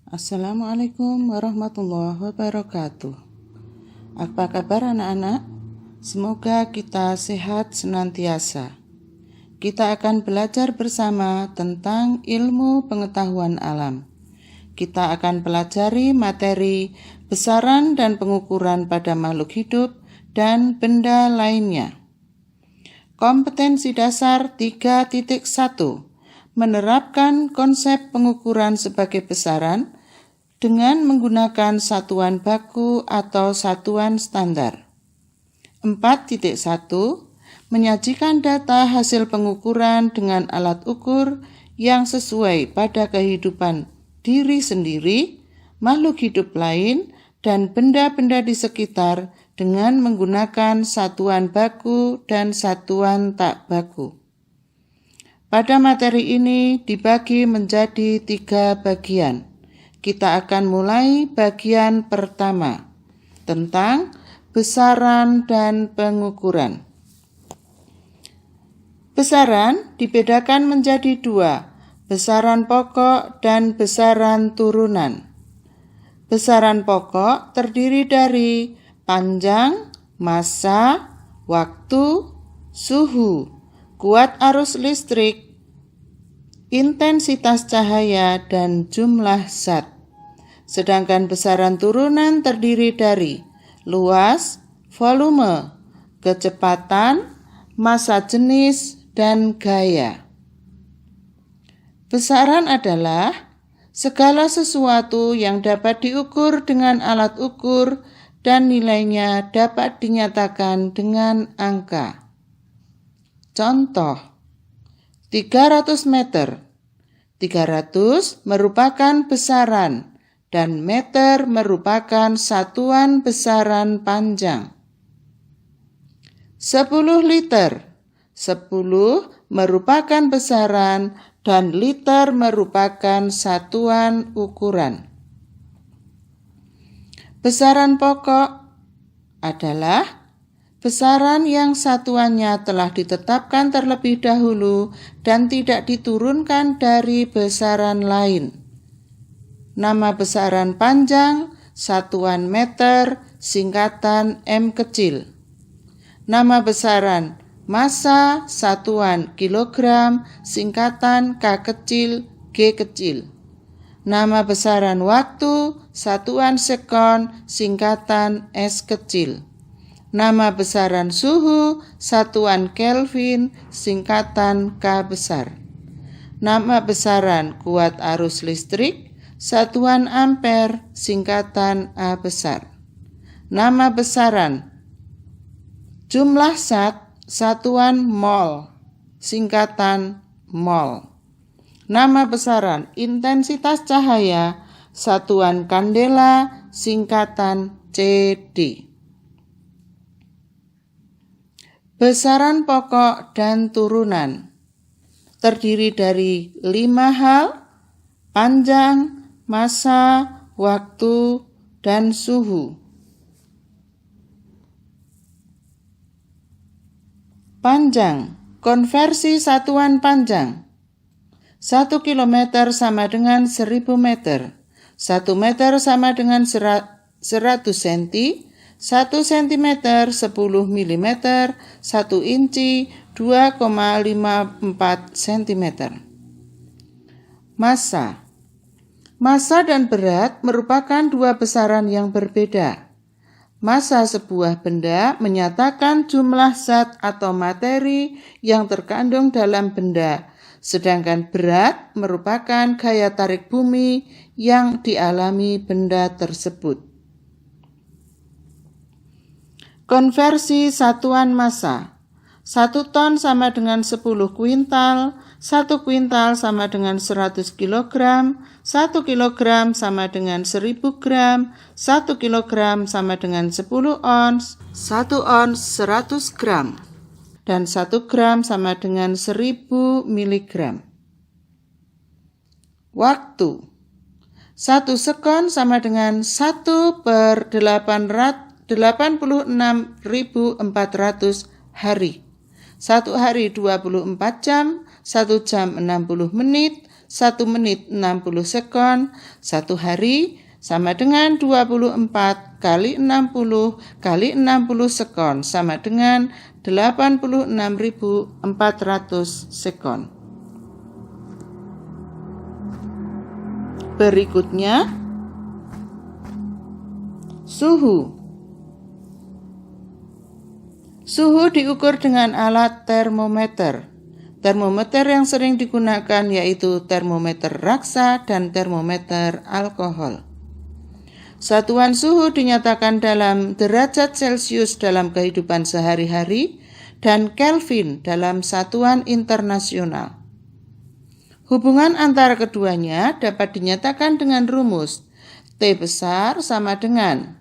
Assalamualaikum warahmatullahi wabarakatuh. Apa kabar anak-anak? Semoga kita sehat senantiasa. Kita akan belajar bersama tentang ilmu pengetahuan alam. Kita akan pelajari materi besaran dan pengukuran pada makhluk hidup dan benda lainnya. Kompetensi dasar 3.1 menerapkan konsep pengukuran sebagai besaran dengan menggunakan satuan baku atau satuan standar. 4.1 menyajikan data hasil pengukuran dengan alat ukur yang sesuai pada kehidupan diri sendiri, makhluk hidup lain, dan benda-benda di sekitar dengan menggunakan satuan baku dan satuan tak baku. Pada materi ini dibagi menjadi 3 bagian. Kita akan mulai bagian pertama tentang besaran dan pengukuran. Besaran dibedakan menjadi 2, besaran pokok dan besaran turunan. Besaran pokok terdiri dari panjang, massa, waktu, suhu, kuat arus listrik, intensitas cahaya, dan jumlah zat. Sedangkan besaran turunan terdiri dari luas, volume, kecepatan, massa jenis, dan gaya. Besaran adalah segala sesuatu yang dapat diukur dengan alat ukur dan nilainya dapat dinyatakan dengan angka. Contoh, 300 meter. 300 merupakan besaran dan meter merupakan satuan besaran panjang. 10 liter. 10 merupakan besaran dan liter merupakan satuan ukuran. Besaran pokok adalah besaran yang satuannya telah ditetapkan terlebih dahulu dan tidak diturunkan dari besaran lain. Nama besaran panjang, satuan meter, singkatan M kecil. Nama besaran massa, satuan kilogram, singkatan K kecil, G kecil. Nama besaran waktu, satuan sekon, singkatan S kecil. Nama besaran suhu, satuan Kelvin, singkatan K besar. Nama besaran kuat arus listrik, satuan ampere, singkatan A besar. Nama besaran jumlah zat, satuan mol, singkatan mol. Nama besaran intensitas cahaya, satuan kandela, singkatan CD. Besaran pokok dan turunan terdiri dari 5 hal: panjang, massa, waktu, dan suhu. Panjang, konversi satuan panjang. 1 kilometer sama dengan 1000 meter. 1 meter sama dengan 100 cm. 1 cm 10 mm, 1 inci 2,54 cm. Massa. Massa dan berat merupakan 2 besaran yang berbeda. Massa sebuah benda menyatakan jumlah zat atau materi yang terkandung dalam benda, sedangkan berat merupakan gaya tarik bumi yang dialami benda tersebut. Konversi satuan massa. 1 ton sama dengan 10 kuintal, 1 kuintal sama dengan 100 kilogram, 1 kilogram sama dengan 1000 gram, 1 kilogram sama dengan 10 ons, 1 ons 100 gram, dan 1 gram sama dengan 1000 miligram. Waktu. 1 sekon sama dengan 1/86.400 hari. 1 hari 24 jam, 1 jam 60 menit, 1 menit 60 sekon, 1 hari sama dengan 24 kali 60 kali 60 sekon sama dengan 86.400 sekon. Berikutnya, suhu. Suhu diukur dengan alat termometer. Termometer yang sering digunakan yaitu termometer raksa dan termometer alkohol. Satuan suhu dinyatakan dalam derajat Celcius dalam kehidupan sehari-hari dan Kelvin dalam satuan internasional. Hubungan antara keduanya dapat dinyatakan dengan rumus T besar sama dengan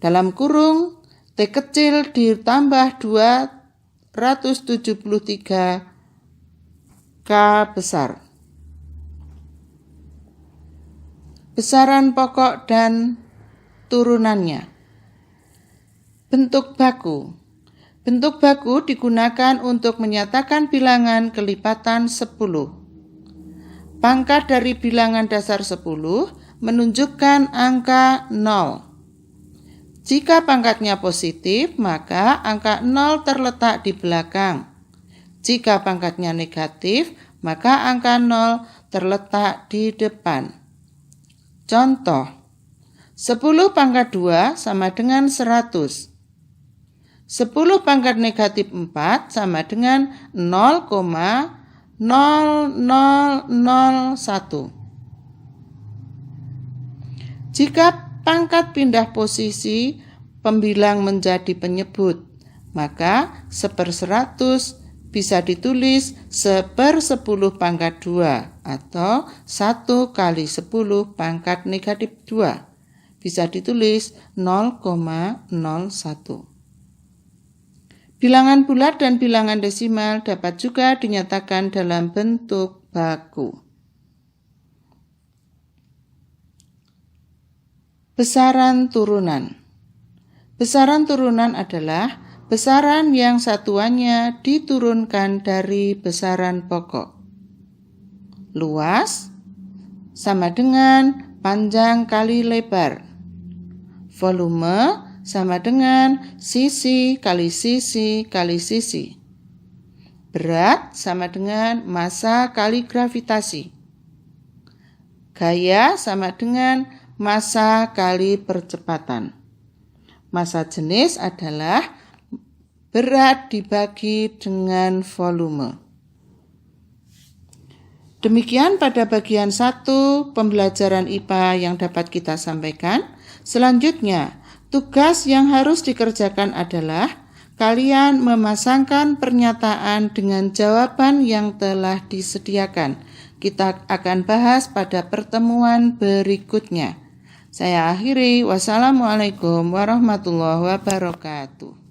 dalam kurung T kecil ditambah 273 K besar. Besaran pokok dan turunannya. Bentuk baku. Bentuk baku digunakan untuk menyatakan bilangan kelipatan 10. Pangkat dari bilangan dasar 10 menunjukkan angka 0. Jika pangkatnya positif, maka angka 0 terletak di belakang. Jika pangkatnya negatif, maka angka 0 terletak di depan. Contoh, 10 pangkat 2 sama dengan 100. 10 pangkat negatif 4 sama dengan 0,0001. Jika pangkat pindah posisi pembilang menjadi penyebut, maka 1/100 bisa ditulis 1/10 pangkat 2 atau 1 kali 10 pangkat negatif 2. Bisa ditulis 0,01. Bilangan bulat dan bilangan desimal dapat juga dinyatakan dalam bentuk baku. Besaran turunan. Besaran turunan adalah besaran yang satuannya diturunkan dari besaran pokok. Luas sama dengan panjang kali lebar. Volume sama dengan sisi kali sisi kali sisi. Berat sama dengan massa kali gravitasi. Gaya sama dengan massa kali percepatan. Massa jenis adalah berat dibagi dengan volume. Demikian pada bagian 1 pembelajaran IPA yang dapat kita sampaikan. Selanjutnya, tugas yang harus dikerjakan adalah kalian memasangkan pernyataan dengan jawaban yang telah disediakan. Kita akan bahas pada pertemuan berikutnya. Saya akhiri. Wassalamualaikum warahmatullahi wabarakatuh.